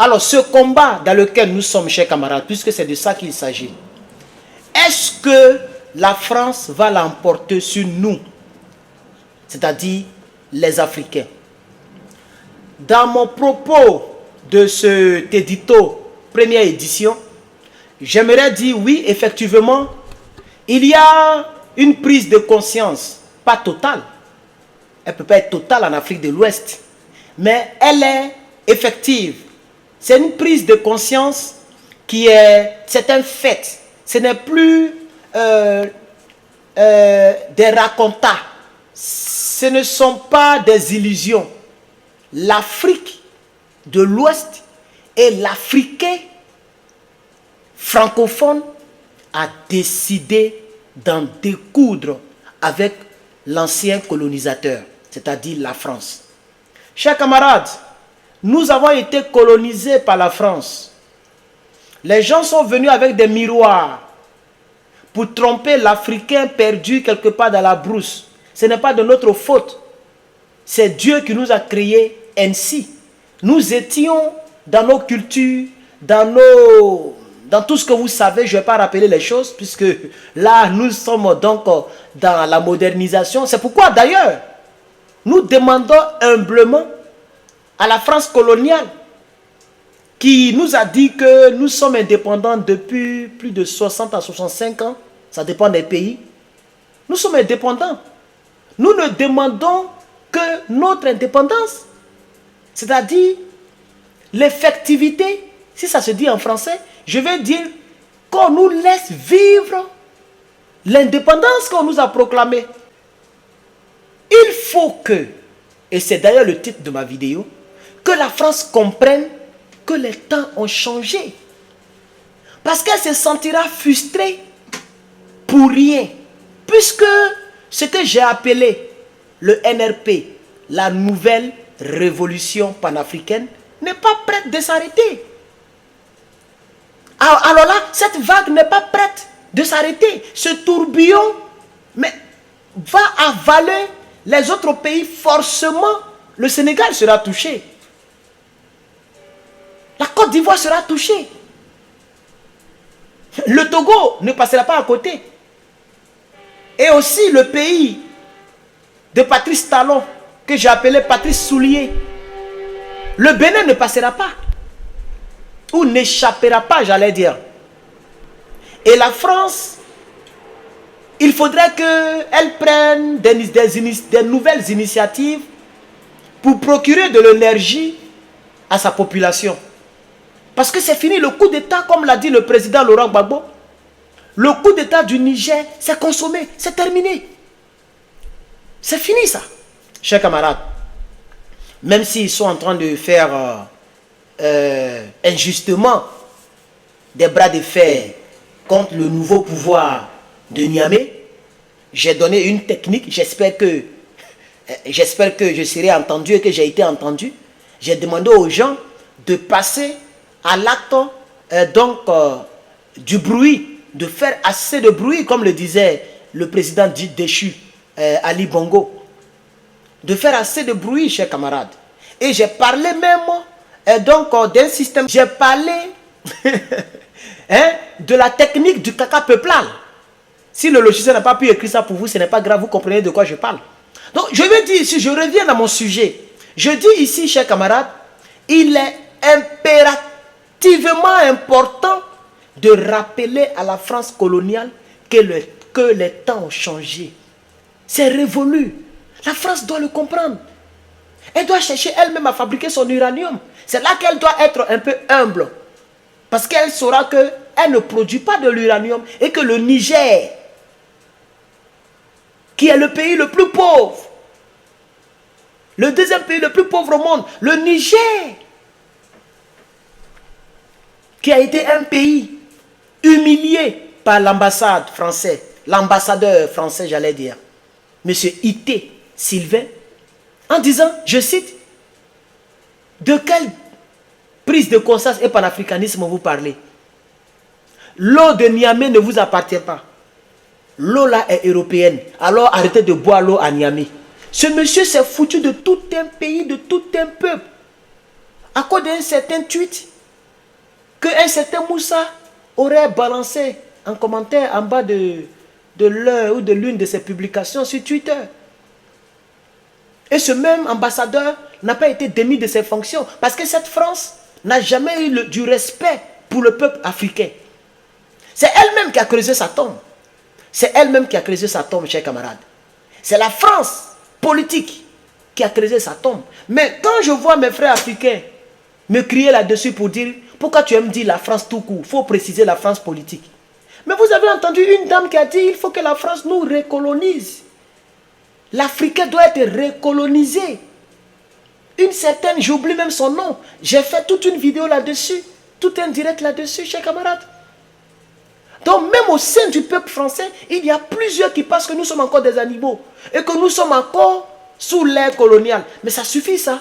Alors, ce combat dans lequel nous sommes, chers camarades, puisque c'est de ça qu'il s'agit, est-ce que la France va l'emporter sur nous, c'est-à-dire les Africains? Dans mon propos de cet édito, première édition, j'aimerais dire oui, effectivement, il y a une prise de conscience, pas totale. Elle ne peut pas être totale en Afrique de l'Ouest, mais elle est effective. C'est une prise de conscience qui est, c'est un fait. Ce n'est plus des racontats. Ce ne sont pas des illusions. L'Afrique de l'Ouest et l'Africain francophone a décidé d'en découdre avec l'ancien colonisateur, c'est-à-dire la France. Chers camarades, nous avons été colonisés par la France. Les gens sont venus avec des miroirs pour tromper l'Africain perdu quelque part dans la brousse. Ce n'est pas de notre faute. C'est Dieu qui nous a créés ainsi. Nous étions dans nos cultures, dans tout ce que vous savez. Je ne vais pas rappeler les choses, puisque là, nous sommes donc dans la modernisation. C'est pourquoi, d'ailleurs, nous demandons humblement à la France coloniale, qui nous a dit que nous sommes indépendants depuis plus de 60 à 65 ans, ça dépend des pays. Nous sommes indépendants. Nous ne demandons que notre indépendance, c'est-à-dire l'effectivité, si ça se dit en français, je veux dire qu'on nous laisse vivre l'indépendance qu'on nous a proclamée. Il faut que, et c'est d'ailleurs le titre de ma vidéo, que la France comprenne que les temps ont changé. Parce qu'elle se sentira frustrée pour rien. Puisque ce que j'ai appelé le NRP, la nouvelle révolution panafricaine, n'est pas prête de s'arrêter. Alors là, cette vague n'est pas prête de s'arrêter. Ce tourbillon va avaler les autres pays. Forcément, le Sénégal sera touché. La Côte d'Ivoire sera touchée. Le Togo ne passera pas à côté. Et aussi le pays de Patrice Talon, que j'ai appelé Patrice Soulier. Le Bénin ne passera pas. Ou n'échappera pas, j'allais dire. Et la France, il faudrait qu'elle prenne des nouvelles initiatives pour procurer de l'énergie à sa population. Parce que c'est fini le coup d'État, comme l'a dit le président Laurent Gbagbo. Le coup d'État du Niger, c'est consommé, c'est terminé. C'est fini ça, chers camarades. Même s'ils sont en train de faire injustement des bras de fer contre le nouveau pouvoir de Niamey, j'ai donné une technique. J'espère que je serai entendu et que j'ai été entendu. J'ai demandé aux gens de passer à l'acte du bruit, de faire assez de bruit, comme le disait le président déchu, Ali Bongo. De faire assez de bruit, chers camarades. Et j'ai parlé même d'un système. J'ai parlé de la technique du caca peuplal. Si le logiciel n'a pas pu écrire ça pour vous, ce n'est pas grave, vous comprenez de quoi je parle. Donc je veux dire ici, je reviens à mon sujet. Je dis ici, chers camarades, il est impérativement important de rappeler à la France coloniale que les temps ont changé. C'est révolu. La France doit le comprendre. Elle doit chercher elle-même à fabriquer son uranium. C'est là qu'elle doit être un peu humble. Parce qu'elle saura qu'elle ne produit pas de l'uranium et que le Niger, qui est le pays le plus pauvre, le deuxième pays le plus pauvre au monde, le Niger, qui a été un pays humilié par l'ambassade française, l'ambassadeur français, j'allais dire, M. Ité Sylvain, en disant, je cite, de quelle prise de conscience et panafricanisme vous parlez? L'eau de Niamey ne vous appartient pas. L'eau là est européenne. Alors arrêtez de boire l'eau à Niamey. Ce monsieur s'est foutu de tout un pays, de tout un peuple. À cause d'un certain tweet, qu'un certain Moussa aurait balancé en commentaire en bas de l'un ou de l'une de ses publications sur Twitter. Et ce même ambassadeur n'a pas été démis de ses fonctions parce que cette France n'a jamais eu du respect pour le peuple africain. C'est elle-même qui a creusé sa tombe. C'est elle-même qui a creusé sa tombe, chers camarades. C'est la France politique qui a creusé sa tombe. Mais quand je vois mes frères africains me crier là-dessus pour dire « Pourquoi tu aimes dire la France tout court ?» Il faut préciser la France politique. Mais vous avez entendu une dame qui a dit « Il faut que la France nous recolonise. » L'Africain doit être recolonisé. Une certaine, j'oublie même son nom. J'ai fait toute une vidéo là-dessus. Tout un direct là-dessus, chers camarades. Donc même au sein du peuple français, il y a plusieurs qui pensent que nous sommes encore des animaux. Et que nous sommes encore sous l'ère coloniale. Mais ça suffit ça.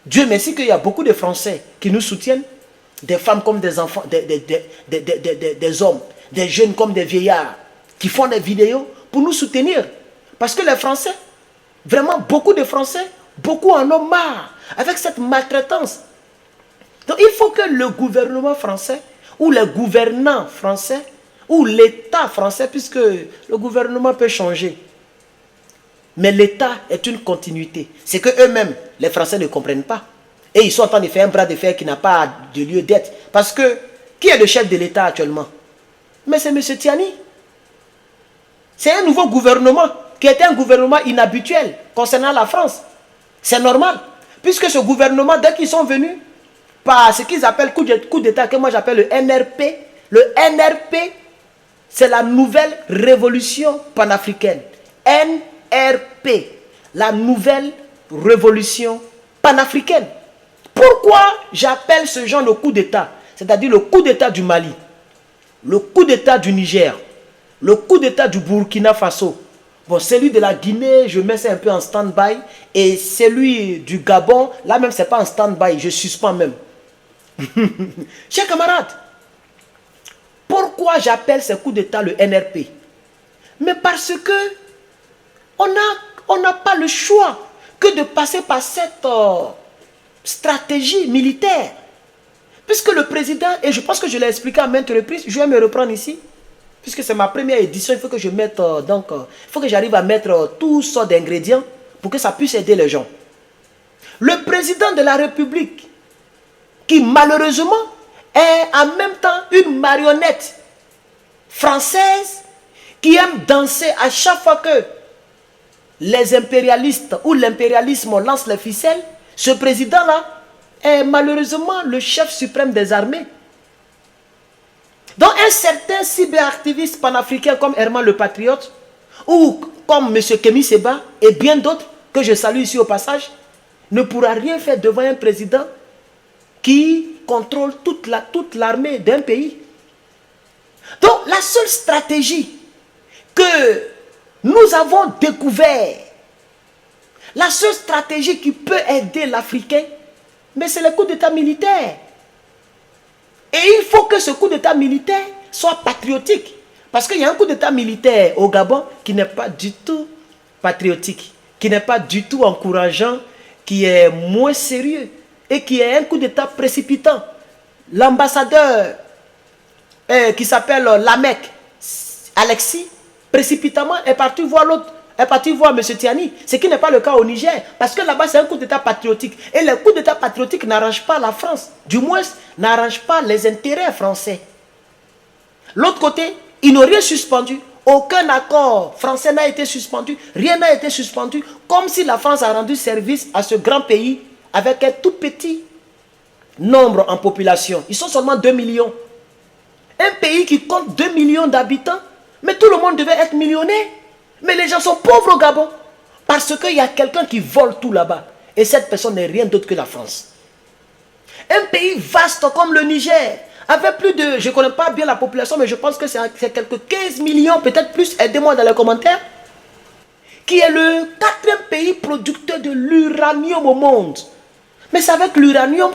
Dieu merci qu'il y a beaucoup de Français qui nous soutiennent. Des femmes comme des enfants, des hommes. Des jeunes comme des vieillards. Qui font des vidéos pour nous soutenir. Parce que les Français, vraiment beaucoup de Français, beaucoup en ont marre avec cette maltraitance. Donc il faut que le gouvernement français, ou les gouvernants français, ou l'État français, puisque le gouvernement peut changer. Mais l'État est une continuité. C'est qu'eux-mêmes, les Français ne comprennent pas. Et ils sont en train de faire un bras de fer qui n'a pas de lieu d'être. Parce que, qui est le chef de l'État actuellement? Mais c'est M. Tiani. C'est un nouveau gouvernement qui était un gouvernement inhabituel concernant la France. C'est normal. Puisque ce gouvernement, dès qu'ils sont venus, par ce qu'ils appellent coup d'État, que moi j'appelle le NRP, c'est la nouvelle révolution panafricaine. NRP, la nouvelle révolution panafricaine. Pourquoi j'appelle ce genre de coup d'État? C'est-à-dire le coup d'État du Mali, le coup d'État du Niger, le coup d'État du Burkina Faso. Bon, celui de la Guinée, je mets ça un peu en stand-by. Et celui du Gabon, là même, c'est pas en stand-by, je suspends même. Chers camarades, pourquoi j'appelle ce coup d'État le NRP? Mais parce que on n'a pas le choix que de passer par cette stratégie militaire. Puisque le président, et je pense que je l'ai expliqué à maintes reprises, je vais me reprendre ici. Puisque c'est ma première édition, il faut que je mette, il faut que j'arrive à mettre toutes sortes d'ingrédients pour que ça puisse aider les gens. Le président de la République, qui malheureusement est en même temps une marionnette française qui aime danser à chaque fois que les impérialistes ou l'impérialisme lance les ficelles, ce président-là est malheureusement le chef suprême des armées. Donc un certain cyberactiviste panafricain comme Herman le Patriote, ou comme M. Kémy Séba et bien d'autres, que je salue ici au passage, ne pourra rien faire devant un président qui contrôle toute l'armée d'un pays. Donc la seule stratégie que nous avons découvert, la seule stratégie qui peut aider l'Africain, mais c'est le coup d'État militaire. Et il faut que ce coup d'État militaire soit patriotique. Parce qu'il y a un coup d'État militaire au Gabon qui n'est pas du tout patriotique, qui n'est pas du tout encourageant, qui est moins sérieux et qui est un coup d'État précipitant. L'ambassadeur qui s'appelle Lamek, Alexis, précipitamment est parti voir l'autre, est parti voir M. Tiani, ce qui n'est pas le cas au Niger, parce que là-bas c'est un coup d'État patriotique. Et le coup d'État patriotique n'arrange pas la France, du moins n'arrange pas les intérêts français. L'autre côté, ils n'ont rien suspendu. Aucun accord français n'a été suspendu, rien n'a été suspendu, comme si la France a rendu service à ce grand pays avec un tout petit nombre en population. Ils sont seulement 2 millions. Un pays qui compte 2 millions d'habitants, mais tout le monde devait être millionnaire. Mais les gens sont pauvres au Gabon, parce qu'il y a quelqu'un qui vole tout là-bas. Et cette personne n'est rien d'autre que la France. Un pays vaste comme le Niger, avec plus de, je ne connais pas bien la population, mais je pense que c'est quelques 15 millions, peut-être plus, aidez-moi dans les commentaires, qui est le 4e pays producteur de l'uranium au monde. Mais c'est avec l'uranium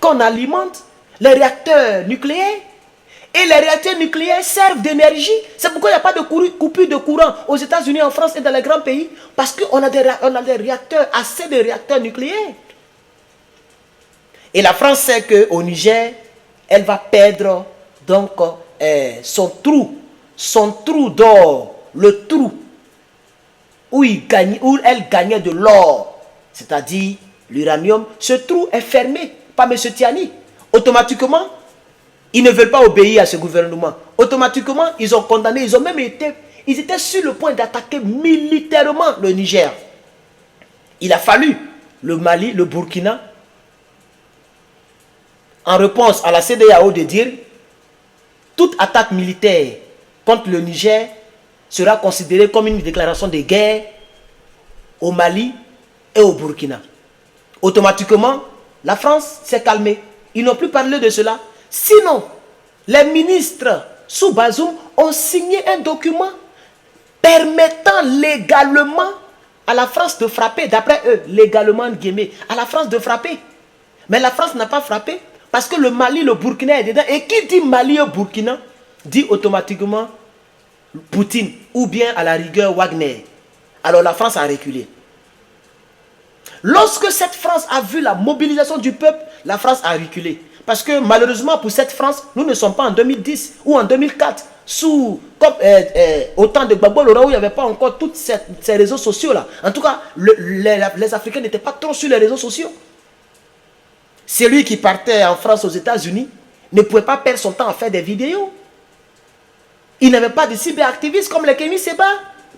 qu'on alimente les réacteurs nucléaires. Et les réacteurs nucléaires servent d'énergie. C'est pourquoi il n'y a pas de coupure de courant aux États-Unis, en France et dans les grands pays. Parce qu'on a des réacteurs, assez de réacteurs nucléaires. Et la France sait qu'au Niger, elle va perdre donc son trou d'or, le trou où elle gagnait de l'or, c'est-à-dire l'uranium. Ce trou est fermé par M. Tiani. Automatiquement, ils ne veulent pas obéir à ce gouvernement. Automatiquement, ils ont condamné, ils étaient sur le point d'attaquer militairement le Niger. Il a fallu le Mali, le Burkina, en réponse à la CEDEAO, de dire toute attaque militaire contre le Niger sera considérée comme une déclaration de guerre au Mali et au Burkina. Automatiquement, la France s'est calmée. Ils n'ont plus parlé de cela. Sinon, les ministres sous Bazoum ont signé un document permettant légalement à la France de frapper, d'après eux, légalement, à la France de frapper. Mais la France n'a pas frappé parce que le Mali, le Burkina est dedans. Et qui dit Mali ou Burkina dit automatiquement Poutine ou bien à la rigueur Wagner. Alors la France a reculé. Lorsque cette France a vu la mobilisation du peuple, la France a reculé. Parce que malheureusement pour cette France, nous ne sommes pas en 2010 ou en 2004. Au temps de Gbagbo Lora, où il n'y avait pas encore tous ces réseaux sociaux-là. En tout cas, les Africains n'étaient pas trop sur les réseaux sociaux. Celui qui partait en France, aux États-Unis, ne pouvait pas perdre son temps à faire des vidéos. Il n'avait pas de cyberactivistes comme les Kémy Séba,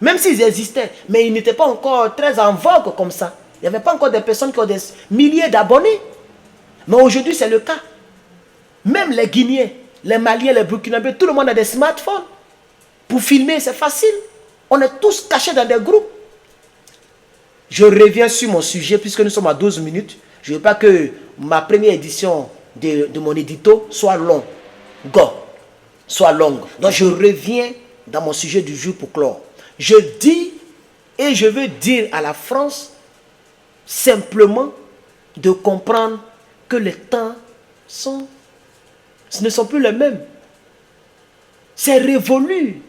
même s'ils existaient. Mais ils n'étaient pas encore très en vogue comme ça. Il n'y avait pas encore des personnes qui ont des milliers d'abonnés. Mais aujourd'hui, c'est le cas. Même les Guinéens, les Maliens, les Burkinabés, tout le monde a des smartphones. Pour filmer, c'est facile. On est tous cachés dans des groupes. Je reviens sur mon sujet, puisque nous sommes à 12 minutes. Je ne veux pas que ma première édition de mon édito soit longue. Donc je reviens dans mon sujet du jour pour clore. Je dis et je veux dire à la France simplement de comprendre que les temps ne sont plus les mêmes. C'est révolu.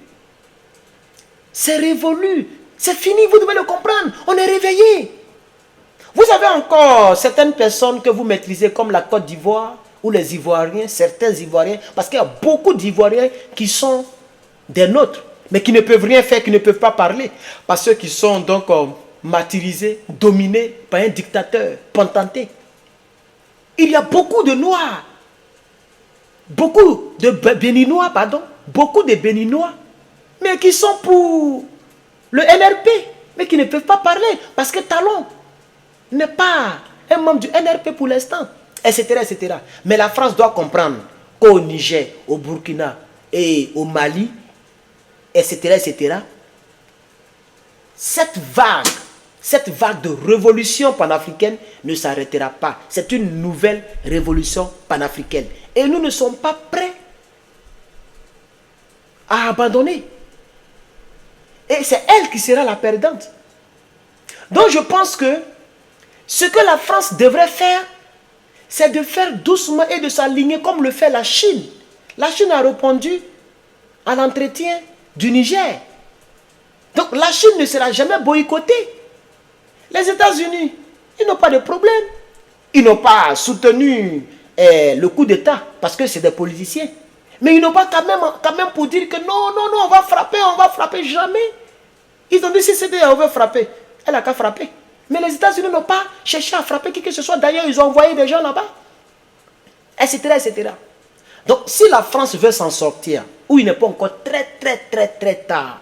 C'est révolu. C'est fini, vous devez le comprendre. On est réveillé. Vous avez encore certaines personnes que vous maîtrisez comme la Côte d'Ivoire ou les Ivoiriens, certains Ivoiriens, parce qu'il y a beaucoup d'Ivoiriens qui sont des nôtres, mais qui ne peuvent rien faire, qui ne peuvent pas parler, parce que qui sont donc martyrisés, dominés par un dictateur pantanté. Il y a beaucoup de Noirs, beaucoup de Béninois, beaucoup de Béninois, mais qui sont pour le NRP, mais qui ne peuvent pas parler, parce que Talon n'est pas un membre du NRP pour l'instant, etc., etc. Mais la France doit comprendre qu'au Niger, au Burkina et au Mali, etc., etc., cette vague de révolution panafricaine ne s'arrêtera pas. C'est une nouvelle révolution panafricaine. Et nous ne sommes pas prêts à abandonner. Et c'est elle qui sera la perdante. Donc je pense que ce que la France devrait faire, c'est de faire doucement et de s'aligner comme le fait la Chine. La Chine a répondu à l'entretien du Niger. Donc la Chine ne sera jamais boycottée. Les États-Unis, ils n'ont pas de problème. Ils n'ont pas soutenu le coup d'État parce que c'est des politiciens. Mais ils n'ont pas quand même pour dire que non, on va frapper, jamais. Ils ont dit si CEDEAO veut frapper, elle n'a qu'à frapper. Mais les États-Unis n'ont pas cherché à frapper qui que ce soit. D'ailleurs, ils ont envoyé des gens là-bas. Etc., etc. Donc, si la France veut s'en sortir, ou il n'est pas encore très tard,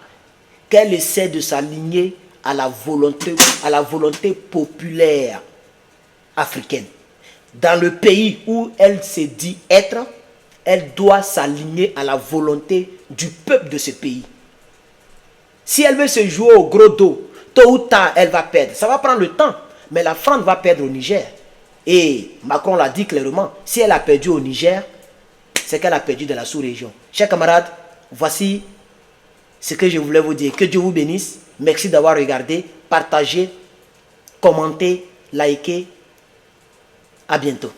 qu'elle essaie de s'aligner à la volonté populaire africaine. Dans le pays où elle se dit être, elle doit s'aligner à la volonté du peuple de ce pays. Si elle veut se jouer au gros dos, tôt ou tard, elle va perdre. Ça va prendre le temps, mais la France va perdre au Niger. Et Macron l'a dit clairement, si elle a perdu au Niger, c'est qu'elle a perdu dans la sous-région. Chers camarades, voici ce que je voulais vous dire. Que Dieu vous bénisse. Merci d'avoir regardé, partagé, commenté, liké. À bientôt.